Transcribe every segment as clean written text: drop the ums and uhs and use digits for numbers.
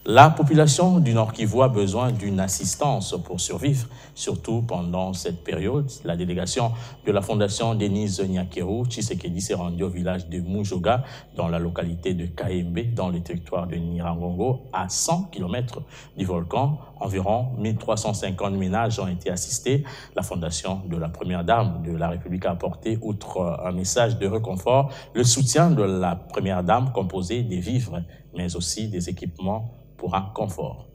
La population du Nord Kivu a besoin d'une assistance pour survivre, surtout pendant cette période. La délégation de la Fondation Denise Nyakeru Tshisekedi s'est rendue au village de Mujoga, dans la localité de Kaembe, dans le territoire de Nyiragongo, à 100 km du volcan. Environ 1350 ménages ont été assistés. La Fondation de la Première Dame de la République a apporté, outre un message de réconfort, le soutien de la Première Dame composé des vivres, mais aussi des équipements pour un confort.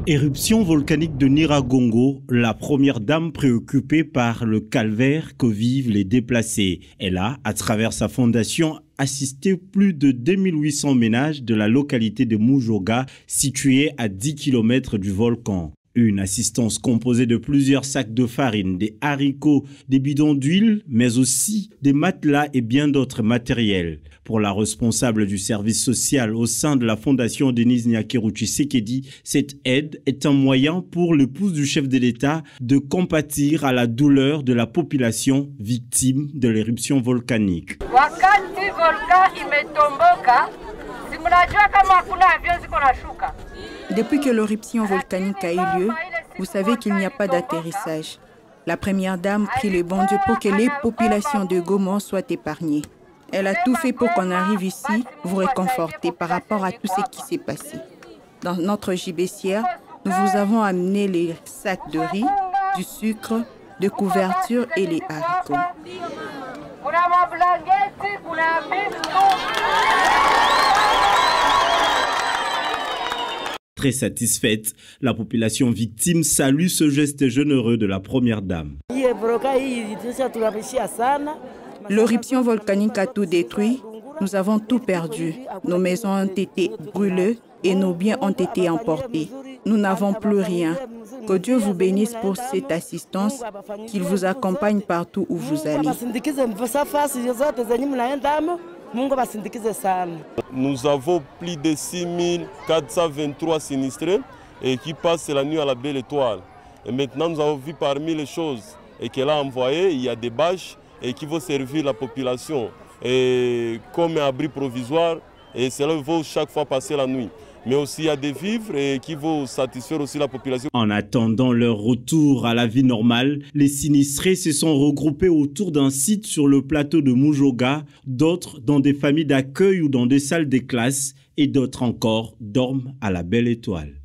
Éruption volcanique de Nyiragongo, la Première Dame préoccupée par le calvaire que vivent les déplacés. Elle a, à travers sa fondation, assisté plus de 2800 ménages de la localité de Mujoga, située à 10 km du volcan. Une assistance composée de plusieurs sacs de farine, des haricots, des bidons d'huile, mais aussi des matelas et bien d'autres matériels. Pour la responsable du service social au sein de la Fondation Denise Nyakeru Tshisekedi, cette aide est un moyen pour l'épouse du chef de l'État de compatir à la douleur de la population victime de l'éruption volcanique. Depuis que l'éruption volcanique a eu lieu, vous savez qu'il n'y a pas d'atterrissage. La Première Dame prie le bon Dieu pour que les populations de Goma soient épargnées. Elle a tout fait pour qu'on arrive ici, vous réconforter par rapport à tout ce qui s'est passé. Dans notre gibecière, nous vous avons amené les sacs de riz, du sucre, de couverture et les haricots. Très satisfaite, la population victime salue ce geste généreux de la Première Dame. L'éruption volcanique a tout détruit. Nous avons tout perdu. Nos maisons ont été brûlées et nos biens ont été emportés. Nous n'avons plus rien. Que Dieu vous bénisse pour cette assistance, qu'il vous accompagne partout où vous allez. Nous avons plus de 6423 sinistrés et qui passent la nuit à la Belle Étoile. Et maintenant, nous avons vu parmi les choses qu'elle a envoyées, il y a des bâches et qui vont servir la population et comme un abri provisoire. Et cela vaut chaque fois passer la nuit. Mais aussi il y a des vivres et qui vont satisfaire aussi la population. En attendant leur retour à la vie normale, les sinistrés se sont regroupés autour d'un site sur le plateau de Mujoga, d'autres dans des familles d'accueil ou dans des salles de classe et d'autres encore dorment à la Belle Étoile.